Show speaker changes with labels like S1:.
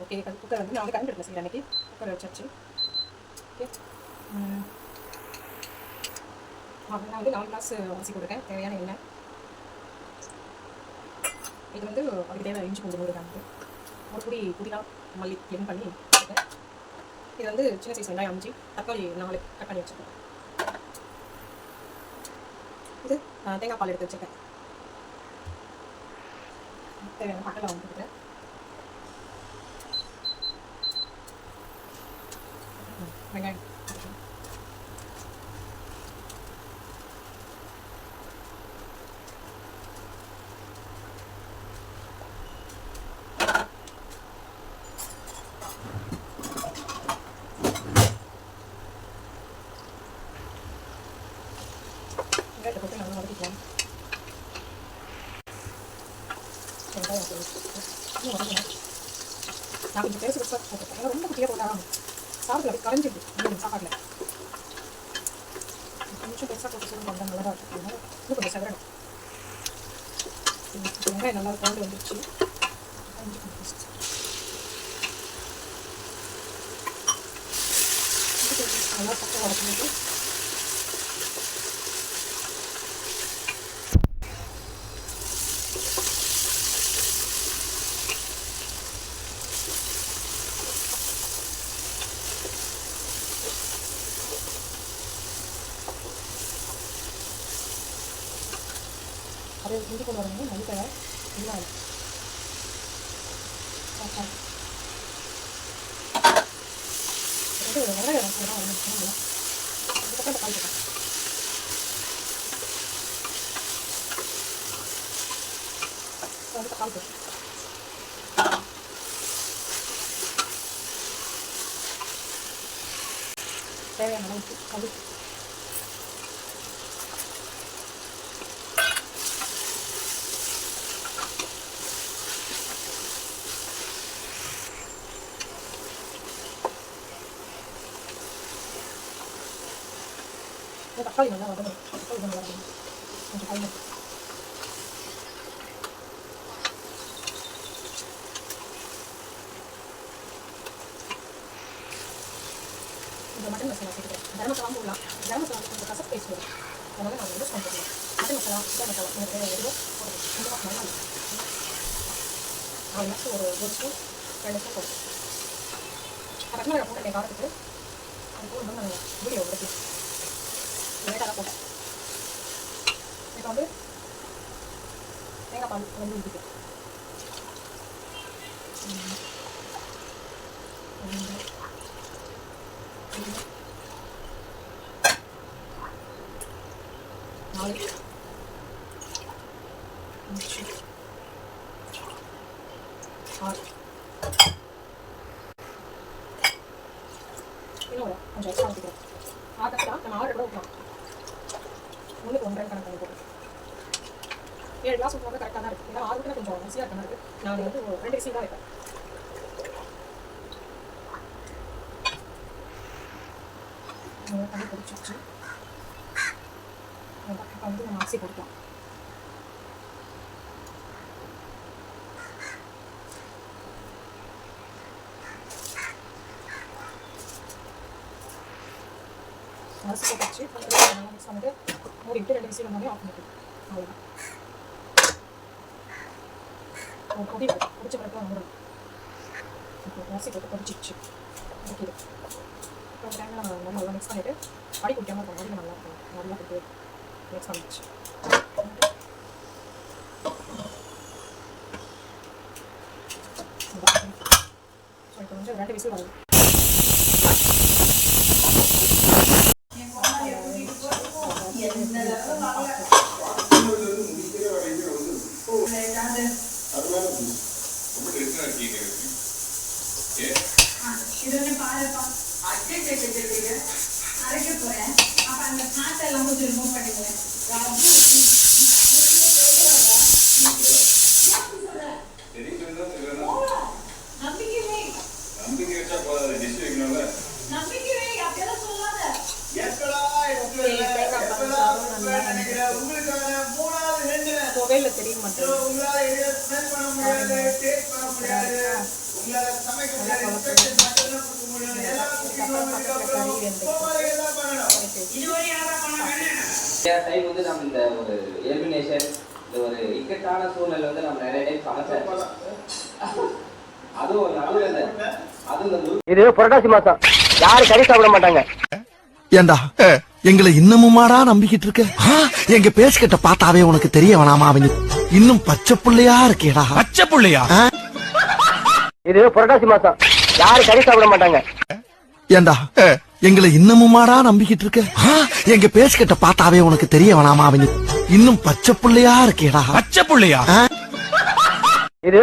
S1: Okay, cooker வந்து நான் வந்து கரண்ட் எடுத்து செய்கிறேன். அன்றைக்கி குக்கர் வச்சாச்சு. ஓகே, நான் வந்து 4 கிளாஸ் அரிசி போட்டுருக்கேன். தேவையான எண்ணெய். இது வந்து அதுக்கு தேவை இஞ்சி பூண்டு 100 கிராம், ஒரு பொடி புதினா மல்லி கிளீன் பண்ணி வச்சுருக்கேன். இது வந்து சின்ன சைஸ் வெங்காயம் 5, தக்காளி 4 கட் பண்ணி வச்சுருக்கேன். இது தேங்காய் பால் எடுத்து வச்சுருக்கேன். தேவையான பட்டை வந்து கொடுக்குறேன். வெங்காயம் வெங்காயத்தை போட்டு நல்லா வதக்கிக்கலாம். வெங்காயம் இன்னும் வதக்கணும். நான் கொஞ்சம் பேசி வச்சு போட்டுருக்கேன். ஏன்னா ரொம்ப குட்டியாக போட்டால் சாப்பிட்டு அப்படி கரைஞ்சிடுது சாப்பாட்டில். கொஞ்சம் பெருசாக போட்டு சொல்லி வந்தால் நல்லா தான் இருக்கும். இன்னும் கொஞ்சம் செவரணும். வெங்காயம் நல்லா குழம்பு வந்துடுச்சு. நல்லா பக்கம் வளர்த்துட்டு அது இஞ்சி கொண்டு வரணும். மல்லித்தழை வெங்காயம் வந்து வெங்காயம் நல்லா வரணும். அதுக்கப்புறம் தக்காளி போட்டேன். வந்து தக்காளி போட்டேன். தேவையான அளவுக்கு கல் தக்காளி நல்லா வதங்கணும். தக்காளி நல்லா வதங்கணும். கொஞ்சம் டைம் இந்த மட்டன் மசாலா சேர்த்துக்கிறேன். கரம் மசாலா போடலாம். கரம் மசாலா கொஞ்சம் கசப்பு டேஸ்ட் வரும். அதனால நான் யூஸ் பண்ணிக்கிறேன். மட்டன் மசாலா சிக்கன் மசாலா எனக்கு எதுவும் கொஞ்சம் நல்லா இருக்கும். நெக்ஸ்ட் ஒரு ஸ்பூன் 2 ஸ்பூன் போடுறேன். பச்சை மிளகாய் போட்டுருக்கேன் காரத்துக்கு. அது போடும்போது நான் வீடியோ எடுக்கலாம். லேட்டாக தான் போட்டேன். இப்போ வந்து தேங்காய் பால் வந்து ஊற்றிக்கிறேன். நாலு 5 6 இன்னும் கொஞ்சம் எக்ஸ்ட்ரா ஊற்றிக்கிறேன். 6 கரெக்டாக நம்ம 6 கூட ஊற்றலாம். 1க்கு 1.5 கணக்கு பண்ணி போட்டு 7 கிளாஸ் ஊற்றுவாங்க. கரெக்டாக தான் இருக்குது. ஏன்னா 6 ஊற்றினா கொஞ்சம் ஈஸியாக இருக்க மாதிரி இருக்குது. நான் வந்து 2 விசில் தான் வைப்பேன். தண்ணி கொதிச்சிச்சு. இப்போ வந்து நம்ம அரிசி போட்டுக்கலாம். அரிசி போட்டாச்சு. நல்லா மிக்ஸ் பண்ணிட்டு மூடிட்டு 2 விசில் வந்தோடனே ஆஃப் பண்ணிட்டு அவ்வளோதான். கொதி கொதிச்ச பிறகு வந்துடும். இப்போ அரிசி போட்டு கொதிச்சிச்சு. ஓகே, இப்போ அந்த டைமில் நம்ம நல்லா மிக்ஸ் பண்ணிவிட்டு அடி குடிக்காமல் இருக்கும். அடியில் நல்லா இருக்கும். நல்லா போட்டு மிக்ஸ் பண்ணிடுச்சு. ஸோ இப்போ கொஞ்சம் 2 விசில் வரும்.
S2: அரைக்க போறேன். அப்ப அந்த காட்டை எல்லாம் கொஞ்சம் ரிமூவ் பண்ணிடுவேன். நம்பிக்கை வச்சா போதாது. டிஷ் வைக்கணும்ல. நம்பிக்கை வை. அப்படியெல்லாம் சொல்லாத.
S1: துவையில தெரிய மாட்டேன்.
S2: உங்களால சமைக்க
S3: டைம் வந்து நம்ம இந்த ஒரு எலிமினேஷன் இந்த ஒரு இக்கட்டான சூழ்நிலை வந்து நம்ம நிறைய டைம் சமைச்சோம். அதுவும் அதுவும்
S4: இது புரட்டாசி மாசம் யாரு கறி சாப்பிட மாட்டாங்க.
S5: ஏண்டா எங்களை இன்னமுமாடா நம்பிக்கிட்டு இருக்க? எங்க பேசிக்கிட்ட பார்த்தாவே உனக்கு தெரிய வேணாமா? அவங்க இன்னும் பச்சை புள்ளையா இருக்கேடா. பச்சை புள்ளையா?
S4: இது புரட்டாசி மாசம் யாரு கறி சாப்பிட மாட்டாங்க.
S5: ஏண்டா எங்களை இன்னமுமாடா நம்பிக்கிட்டு இருக்க? எங்க பேசிக்கிட்ட பார்த்தாவே உனக்கு தெரிய வேணாமா? அவங்க இன்னும் பச்சை புள்ளையா இருக்கேடா. பச்சை புள்ளையா? இது